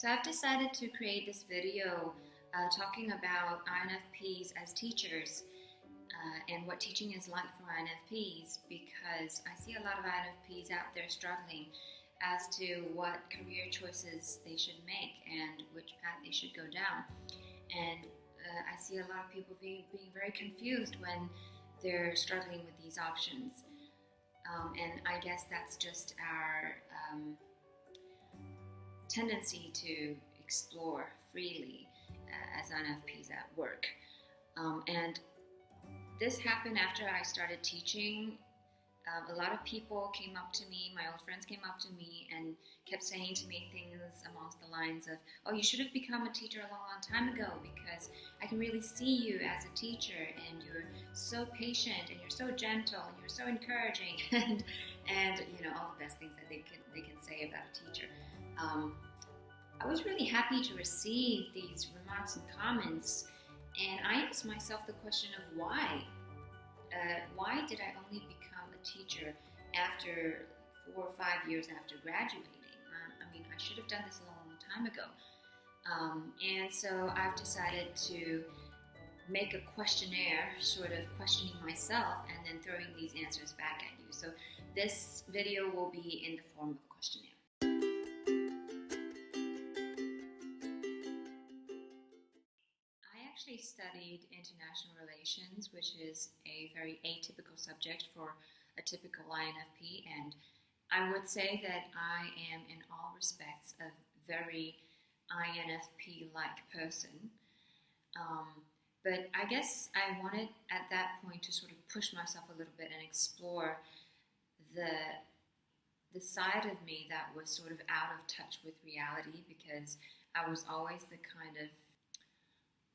So I've decided to create this video talking about INFPs as teachers and what teaching is like for INFPs, because I see a lot of INFPs out there struggling as to what career choices they should make and which path they should go down. And I see a lot of people being very confused when they're struggling with these options. And I guess that's just our tendency to explore freely as INFPs at work. And this happened after I started teaching. A lot of people came up to me, my old friends came up to me and kept saying to me things amongst the lines of, oh, you should have become a teacher a long time ago, because I can really see you as a teacher and you're so patient and you're so gentle and you're so encouraging and you know, all the best things that they can say about a teacher. I was really happy to receive these remarks and comments, and I asked myself the question of why. Why did I only become a teacher after 4 or 5 years after graduating? I mean, I should have done this a long time ago. And so I've decided to make a questionnaire, sort of questioning myself and then throwing these answers back at you. So this video will be in the form of a questionnaire. I actually studied international relations, which is a very atypical subject for a typical INFP, and I would say that I am in all respects a very INFP-like person. But I guess I wanted at that point to sort of push myself a little bit and explore the side of me that was sort of out of touch with reality, because I was always the kind of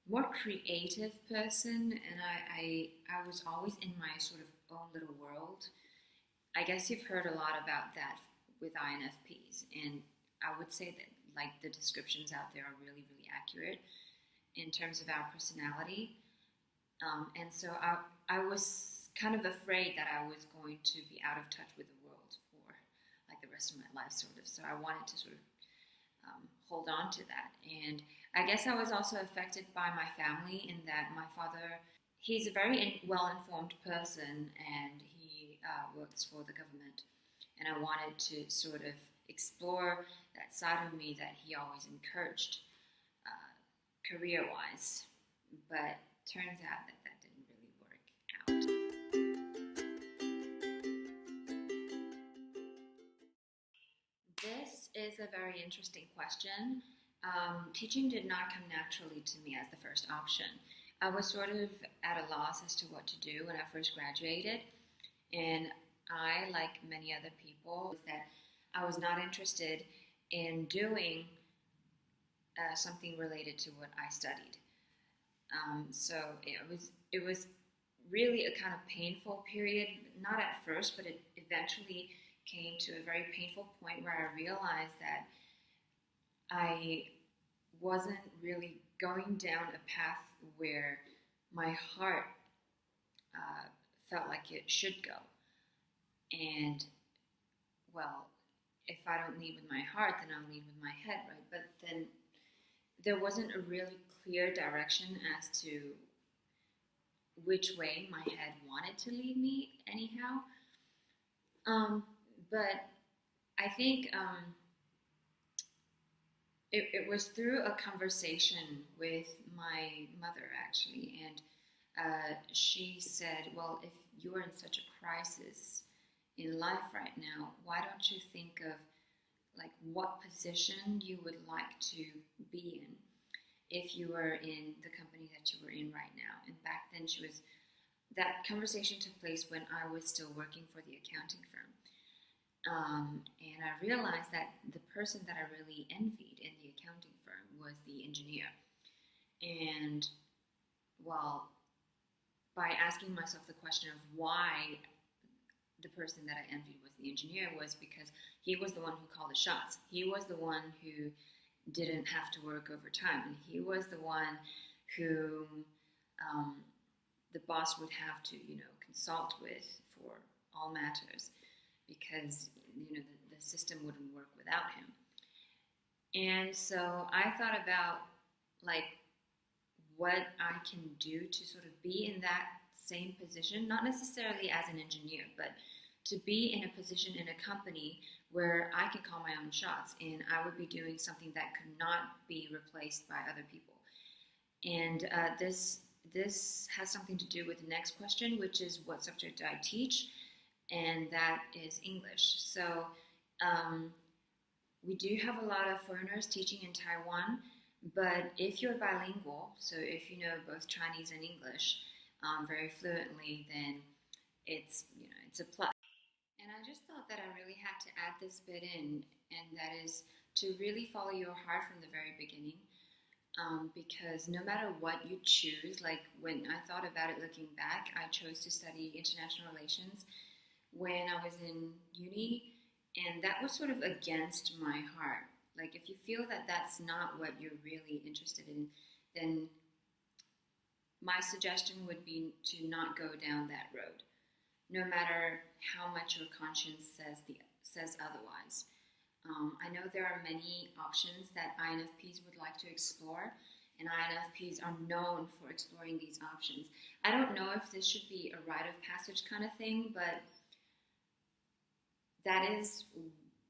more creative person, and I was always in my sort of own little world. I guess you've heard a lot about that with INFPs, and I would say that like the descriptions out there are really, really accurate in terms of our personality. And so I was kind of afraid that I was going to be out of touch with the world for like the rest of my life, sort of. So I wanted to sort of hold on to that. And I guess I was also affected by my family in that my father, he's a very well-informed person, and he works for the government. And I wanted to sort of explore that side of me that he always encouraged career-wise. But turns out that that didn't really work out. This is a very interesting question. Teaching did not come naturally to me as the first option. I was sort of at a loss as to what to do when I first graduated, and I, like many other people, was that I was not interested in doing something related to what I studied. So it was really a kind of painful period, not at first, but it eventually came to a very painful point where I realized that I wasn't really going down a path where my heart felt like it should go. And, well, if I don't lead with my heart, then I'll lead with my head, right? But then there wasn't a really clear direction as to which way my head wanted to lead me anyhow. But I think it was through a conversation with my mother, actually, and she said, well, if you are in such a crisis in life right now, why don't you think of like what position you would like to be in if you were in the company that you were in right now. And back then that conversation took place when I was still working for the accounting firm. And I realized that the person that I really envied in the accounting firm was the engineer. And, well, by asking myself the question of why the person that I envied was the engineer, was because he was the one who called the shots. He was the one who didn't have to work overtime, and he was the one who the boss would have to, consult with for all matters, because the system wouldn't work without him. And so I thought about like what I can do to sort of be in that same position, not necessarily as an engineer, but to be in a position in a company where I can call my own shots and I would be doing something that could not be replaced by other people. And this has something to do with the next question, which is what subject do I teach? And that is English. So um, we do have a lot of foreigners teaching in Taiwan, but if you're bilingual, so if you know both Chinese and English very fluently, then it's a plus. And I just thought that I really had to add this bit in, and that is to really follow your heart from the very beginning. Because no matter what you choose, like when I thought about it looking back, I chose to study international relations when I was in uni, and that was sort of against my heart. Like, if you feel that that's not what you're really interested in, then my suggestion would be to not go down that road, no matter how much your conscience says otherwise. I know there are many options that INFPs would like to explore, and INFPs are known for exploring these options. I don't know if this should be a rite of passage kind of thing, but that is,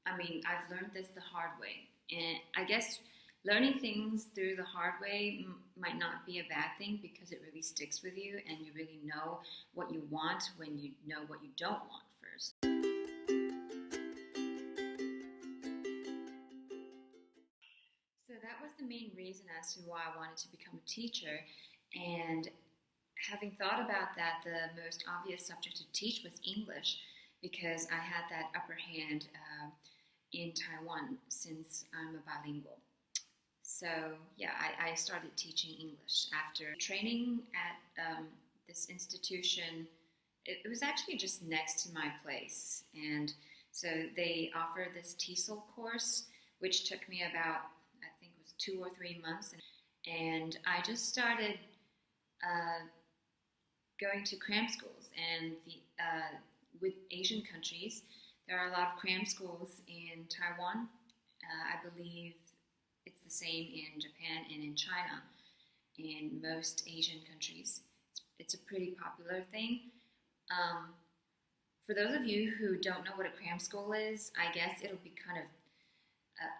I mean, I've learned this the hard way. And I guess learning things through the hard way might not be a bad thing because it really sticks with you and you really know what you want when you know what you don't want first. So that was the main reason as to why I wanted to become a teacher. And having thought about that, the most obvious subject to teach was English because I had that upper hand in Taiwan since I'm a bilingual. So yeah, I started teaching English after training at this institution. It was actually just next to my place, and so they offer this TESOL course, which took me about, I think it was 2 or 3 months, and I just started going to cram schools, and with Asian countries, there are a lot of cram schools in Taiwan. I believe it's the same in Japan and in China, in most Asian countries. It's a pretty popular thing. For those of you who don't know what a cram school is, I guess it'll be kind of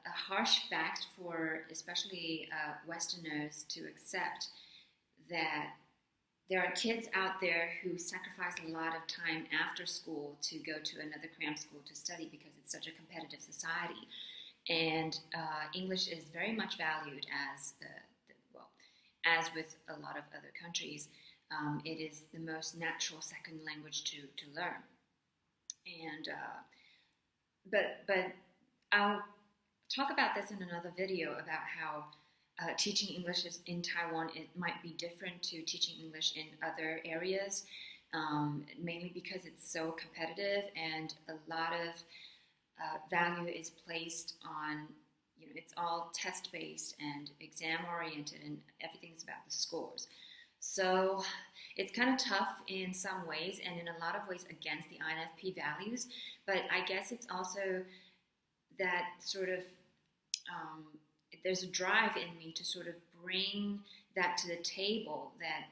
a harsh fact for especially Westerners to accept that there are kids out there who sacrifice a lot of time after school to go to another cram school to study because it's such a competitive society. And English is very much valued as well, as with a lot of other countries, it is the most natural second language to learn. And but I'll talk about this in another video about how teaching English in Taiwan, it might be different to teaching English in other areas, mainly because it's so competitive and a lot of value is placed on, it's all test-based and exam-oriented and everything's about the scores. So it's kind of tough in some ways and in a lot of ways against the INFP values, but I guess it's also that sort of, there's a drive in me to sort of bring that to the table, that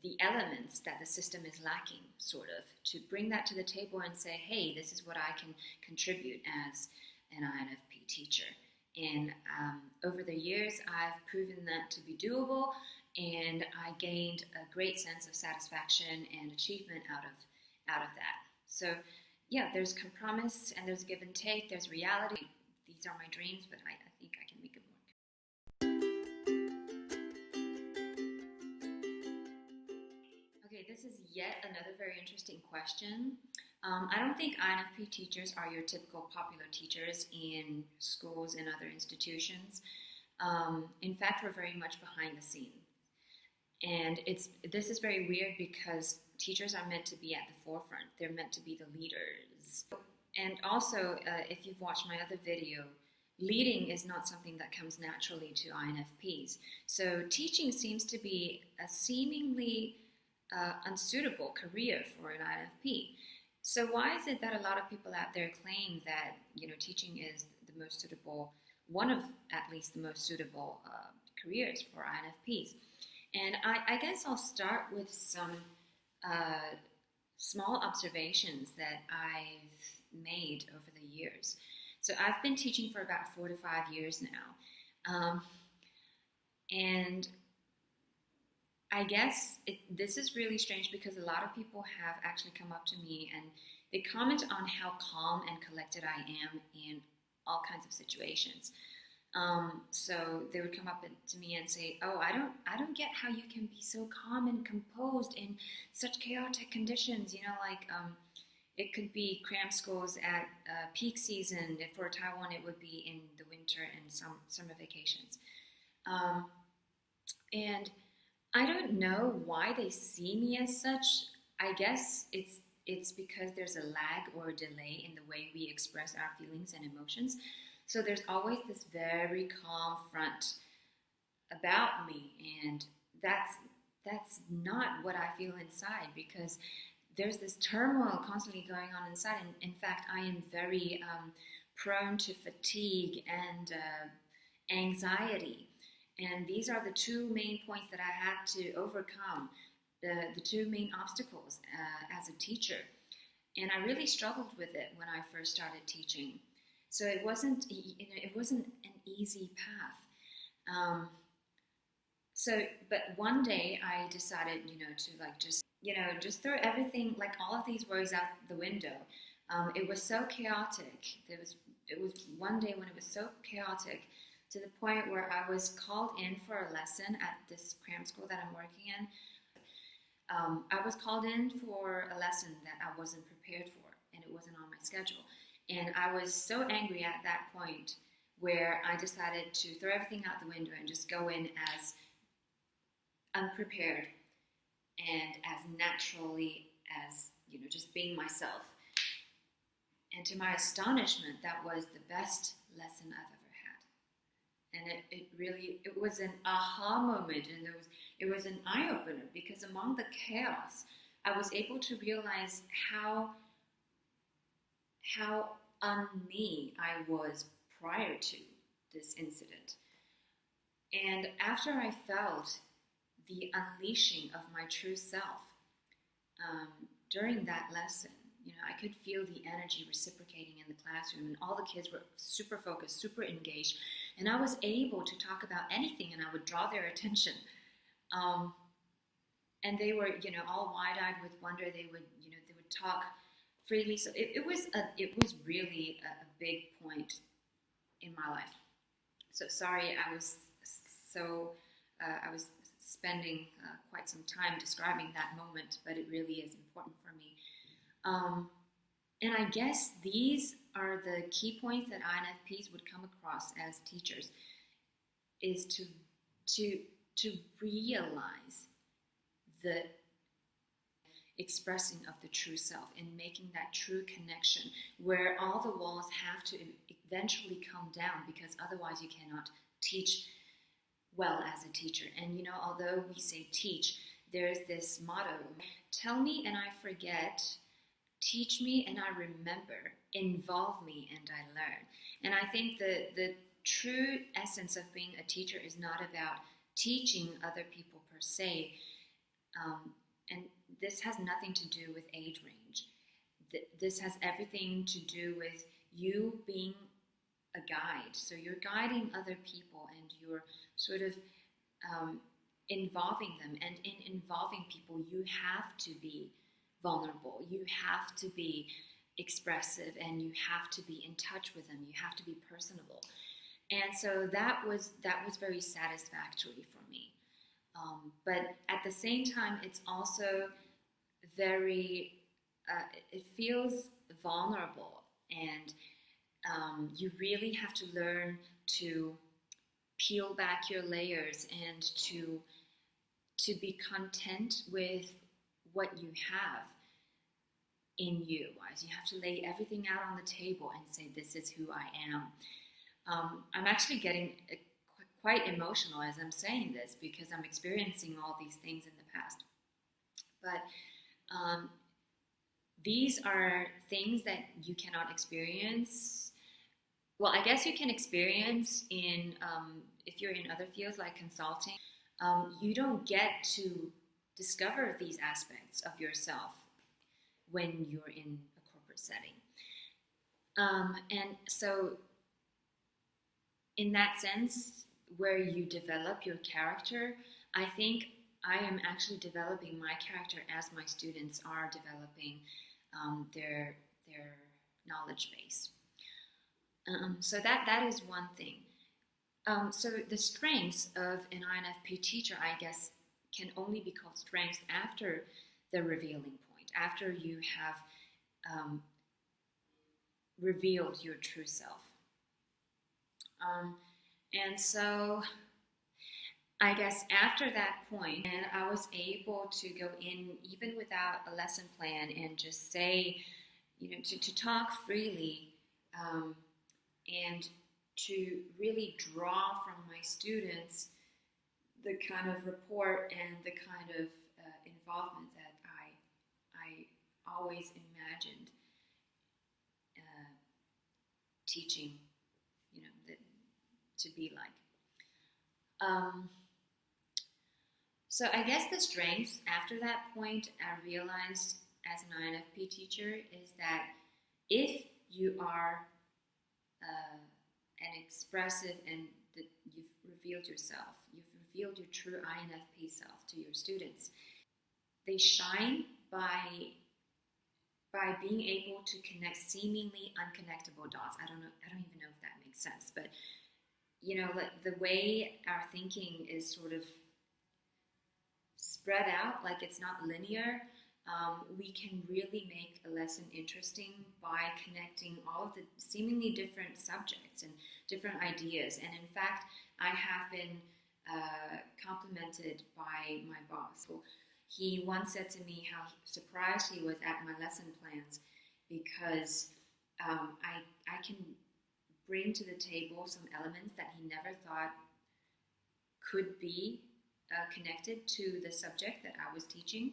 the elements that the system is lacking, sort of, to bring that to the table and say, hey, this is what I can contribute as an INFP teacher. And over the years, I've proven that to be doable, and I gained a great sense of satisfaction and achievement out of that. So yeah, there's compromise and there's give and take, there's reality. These are my dreams, but I think I can make it work. Okay, this is yet another very interesting question. I don't think INFP teachers are your typical popular teachers in schools and other institutions. In fact, we're very much behind the scenes. And this is very weird because teachers are meant to be at the forefront. They're meant to be the leaders. And also, if you've watched my other video, leading is not something that comes naturally to INFPs. So teaching seems to be a seemingly unsuitable career for an INFP. So why is it that a lot of people out there claim that teaching is the most suitable one of at least the most suitable careers for INFPs. And I guess I'll start with some small observations that I've made over the years. So I've been teaching for about 4 to 5 years now. And I guess this is really strange because a lot of people have actually come up to me and they comment on how calm and collected I am in all kinds of situations. So they would come up to me and say, "Oh, I don't get how you can be so calm and composed in such chaotic conditions. It could be cram schools at peak season. For Taiwan, it would be in the winter and summer vacations." And I don't know why they see me as such. I guess it's because there's a lag or a delay in the way we express our feelings and emotions. So there's always this very calm front about me, and that's not what I feel inside, because there's this turmoil constantly going on inside. And in fact, I am very prone to fatigue and anxiety. And these are the two main points that I had to overcome, the two main obstacles as a teacher. And I really struggled with it when I first started teaching. So it wasn't an easy path. But one day I decided, to just throw everything, like all of these worries out the window. It was so chaotic. It was one day when it was so chaotic to the point where I was called in for a lesson at this cram school that I'm working in. I was called in for a lesson that I wasn't prepared for, and it wasn't on my schedule. And I was so angry at that point where I decided to throw everything out the window and just go in as unprepared and as naturally as, just being myself. And to my astonishment, that was the best lesson I've ever had. And it was an aha moment, and it was an eye-opener, because among the chaos, I was able to realize how un-me I was prior to this incident. And after I felt the unleashing of my true self during that lesson, I could feel the energy reciprocating in the classroom, and all the kids were super focused, super engaged, and I was able to talk about anything, and I would draw their attention. And they were, all wide-eyed with wonder. They would talk freely. So it was really a big point in my life. So sorry, I was spending quite some time describing that moment, but it really is important for me. And I guess these are the key points that INFPs would come across as teachers, is to realize the expressing of the true self and making that true connection where all the walls have to eventually come down, because otherwise you cannot teach well as a teacher. And although we say teach, there's this motto: tell me and I forget, teach me and I remember, involve me and I learn. And I think the true essence of being a teacher is not about teaching other people per se, and this has nothing to do with age range. This has everything to do with you being a guide. So you're guiding other people, and you're sort of involving them. And in involving people, you have to be vulnerable. You have to be expressive, and you have to be in touch with them. You have to be personable. And so that was very satisfactory for me. But at the same time, it's also very, it feels vulnerable, and you really have to learn to peel back your layers and to be content with what you have in you. As you have to lay everything out on the table and say, this is who I am. I'm actually getting quite emotional as I'm saying this, because I'm experiencing all these things in the past. But these are things that you cannot experience well, I guess you can experience in, if you're in other fields like consulting, you don't get to discover these aspects of yourself when you're in a corporate setting. And so, in that sense, where you develop your character, I think I am actually developing my character as my students are developing their knowledge base. So that is one thing. So the strengths of an INFP teacher, I guess, can only be called strengths after the revealing point, after you have revealed your true self. And so I guess after that point, and I was able to go in even without a lesson plan and just say, to talk freely, and to really draw from my students the kind of rapport and the kind of involvement that I always imagined teaching, to be like. So I guess the strengths after that point I realized as an INFP teacher is that if you are an expressive and that you've revealed yourself, you've revealed your true INFP self to your students, they shine by being able to connect seemingly unconnectable dots. I don't even know if that makes sense, but the way our thinking is sort of spread out, like it's not linear, we can really make a lesson interesting by connecting all of the seemingly different subjects and different ideas. And in fact, I have been complimented by my boss. He once said to me how surprised he was at my lesson plans because I can bring to the table some elements that he never thought could be connected to the subject that I was teaching,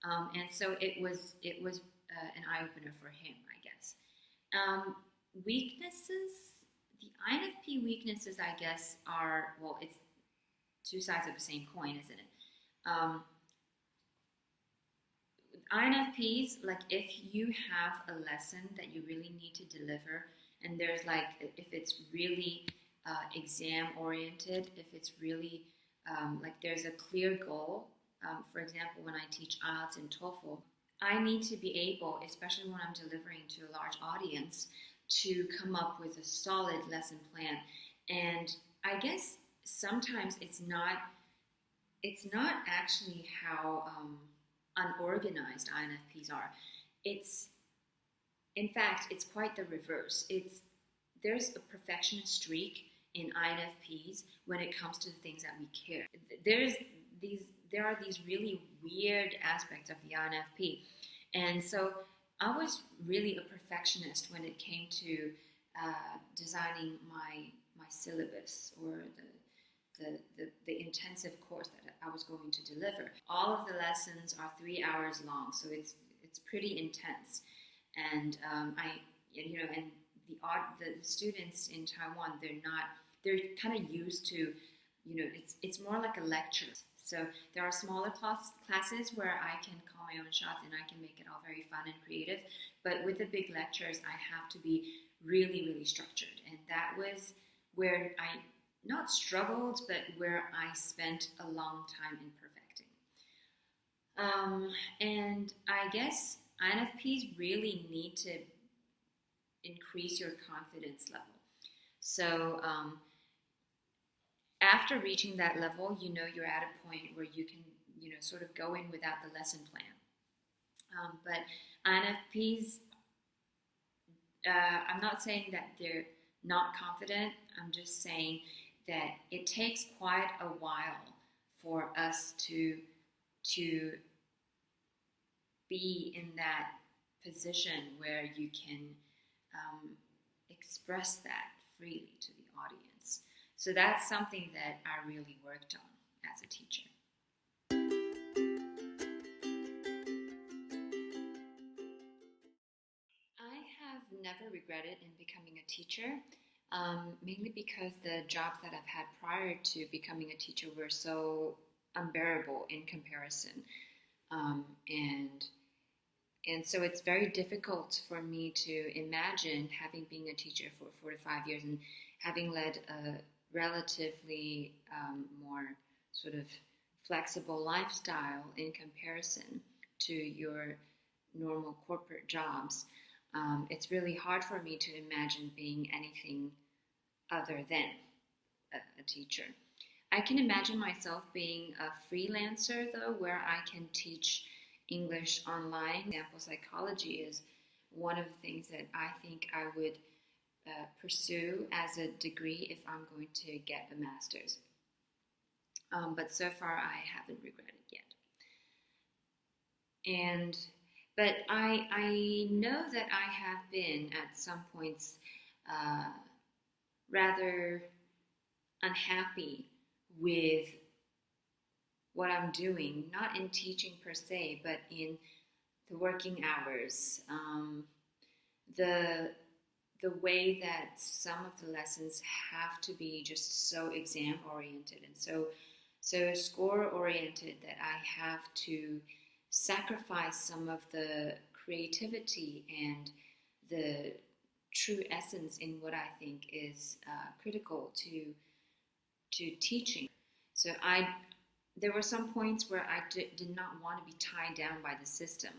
and so it was an eye opener for him, I guess. Weaknesses, the INFP weaknesses, I guess, are, well, it's two sides of the same coin, isn't it? INFPs, like if you have a lesson that you really need to deliver, and there's like, if it's really exam oriented, if it's really like there's a clear goal, for example, when I teach IELTS and TOEFL, I need to be able, especially when I'm delivering to a large audience, to come up with a solid lesson plan. And I guess sometimes it's not actually how unorganized INFPs are. In fact, it's quite the reverse. There's a perfectionist streak in INFPs when it comes to the things that we care. There are these really weird aspects of the INFP, and so I was really a perfectionist when it came to designing my syllabus or the intensive course that I was going to deliver. All of the lessons are 3 hours long, so it's pretty intense. And and the students in Taiwan, they're kind of used to, it's more like a lecture. So there are smaller classes where I can call my own shots and I can make it all very fun and creative. But with the big lectures, I have to be really, really structured. And that was where I not struggled, but where I spent a long time in perfecting. And I guess INFPs really need to increase your confidence level. So after reaching that level, you're at a point where you can, sort of go in without the lesson plan. But INFPs, I'm not saying that they're not confident. I'm just saying that it takes quite a while for us to be in that position where you can express that freely to the audience. So that's something that I really worked on as a teacher. I have never regretted in becoming a teacher, mainly because the jobs that I've had prior to becoming a teacher were so unbearable in comparison. Um, and and so it's very difficult for me to imagine having been a teacher for 4 to 5 years and having led a relatively more sort of flexible lifestyle in comparison to your normal corporate jobs. It's really hard for me to imagine being anything other than a teacher. I can imagine myself being a freelancer though, where I can teach English online. For example, psychology is one of the things that I think I would pursue as a degree if I'm going to get a master's. But so far, I haven't regretted yet. And but I know that I have been at some points rather unhappy with what I'm doing, not in teaching per se, but in the working hours, the the way that some of the lessons have to be just so exam oriented and so score oriented that I have to sacrifice some of the creativity and the true essence in what I think is critical to teaching. So there were some points where I did not want to be tied down by the system,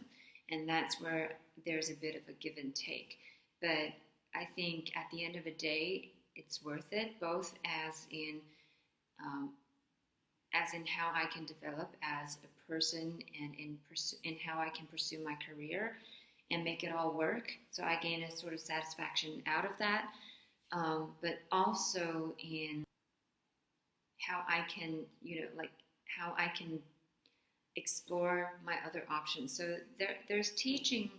and that's where there's a bit of a give and take. But I think at the end of the day, it's worth it, both as in how I can develop as a person and in how I can pursue my career and make it all work. So I gain a sort of satisfaction out of that, but also in how I can, how I can explore my other options. So there's teaching,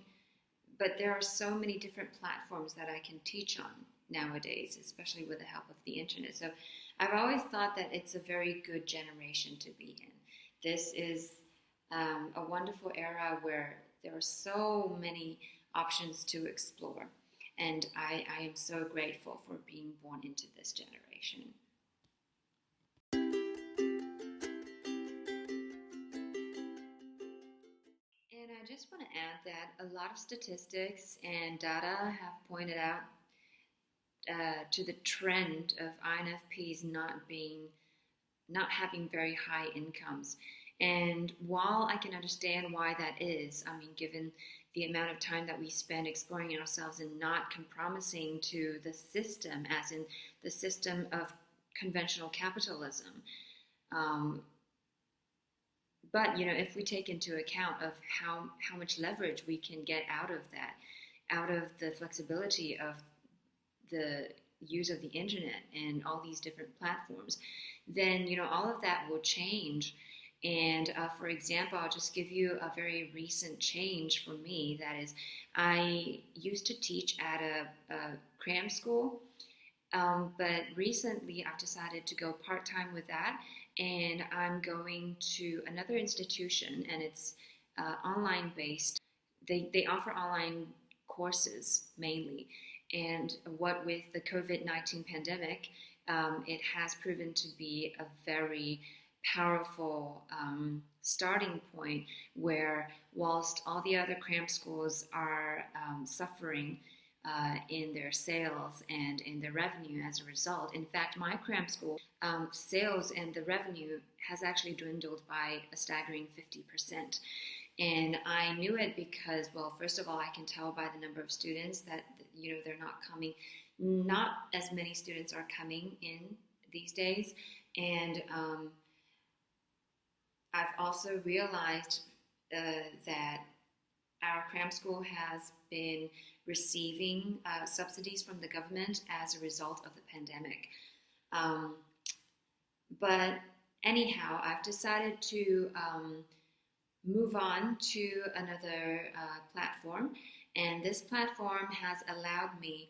but there are so many different platforms that I can teach on nowadays, especially with the help of the internet. So I've always thought that it's a very good generation to be in. This is a wonderful era where there are so many options to explore. And I am so grateful for being born into this generation. And I just want to add that a lot of statistics and data have pointed out to the trend of INFPs not having very high incomes. And while I can understand why that is, I mean, given the amount of time that we spend exploring ourselves and not compromising to the system, as in the system of conventional capitalism. But if we take into account of how much leverage we can get out of that, out of the flexibility of the use of the internet and all these different platforms, then all of that will change. And for example, I'll just give you a very recent change for me. That is, I used to teach at a cram school, but recently I've decided to go part-time with that, and I'm going to another institution, and it's online based. They offer online courses mainly, and what with the COVID-19 pandemic, it has proven to be a very powerful starting point where whilst all the other cram schools are suffering in their sales and in their revenue as a result. In fact, my cram school sales and the revenue has actually dwindled by a staggering 50%. And I knew it because, well, first of all, I can tell by the number of students that, they're not coming. Not as many students are coming in these days. And I've also realized that our cram school has been receiving subsidies from the government as a result of the pandemic. But anyhow, I've decided to move on to another platform, and this platform has allowed me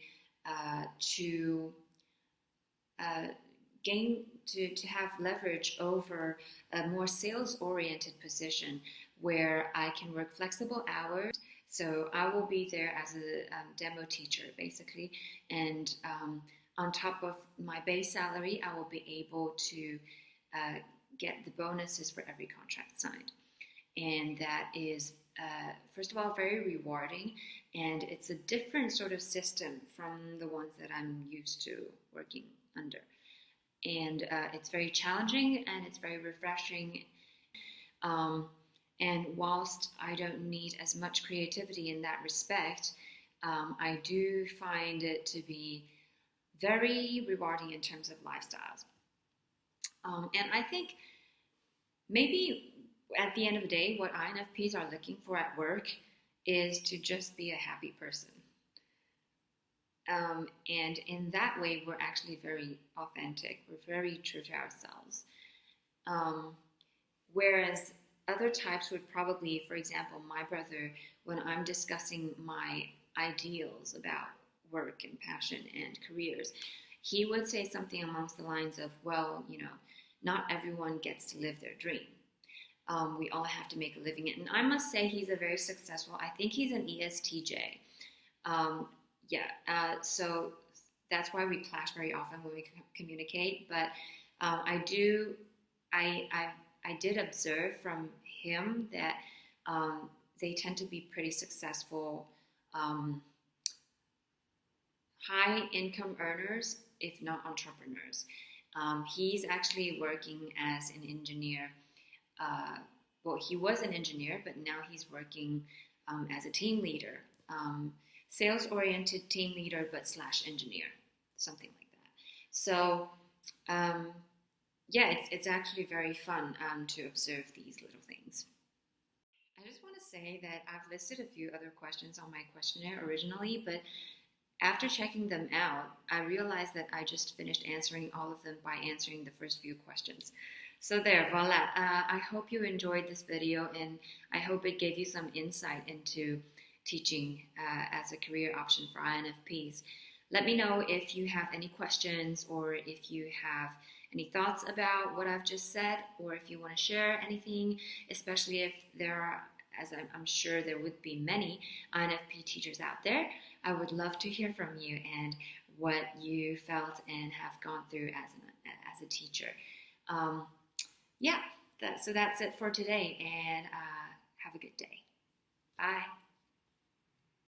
to to have leverage over a more sales-oriented position where I can work flexible hours. So I will be there as a demo teacher, basically, and on top of my base salary, I will be able to get the bonuses for every contract signed. And that is, first of all, very rewarding, and it's a different sort of system from the ones that I'm used to working under. And it's very challenging and it's very refreshing. And whilst I don't need as much creativity in that respect, I do find it to be very rewarding in terms of lifestyles. And I think maybe at the end of the day, what INFPs are looking for at work is to just be a happy person. And in that way, we're actually very authentic. We're very true to ourselves. Whereas other types would probably, for example, my brother, when I'm discussing my ideals about work and passion and careers, he would say something amongst the lines of, well, not everyone gets to live their dream. We all have to make a living. And I must say he's a very successful, I think he's an ESTJ. So that's why we clash very often when we communicate. But I did observe from him that they tend to be pretty successful, high income earners, if not entrepreneurs. He's actually working as an engineer. Well, he was an engineer, but now he's working as a team leader, sales-oriented team leader, but / engineer, something like that. So, it's actually very fun to observe these little things. I just want to say that I've listed a few other questions on my questionnaire originally, but after checking them out, I realized that I just finished answering all of them by answering the first few questions. So there, voila. I hope you enjoyed this video, and I hope it gave you some insight into teaching as a career option for INFPs. Let me know if you have any questions, or if you have any thoughts about what I've just said, or if you want to share anything, especially if there are, as I'm sure there would be many INFP teachers out there. I would love to hear from you and what you felt and have gone through as a teacher. So that's it for today, and have a good day. Bye.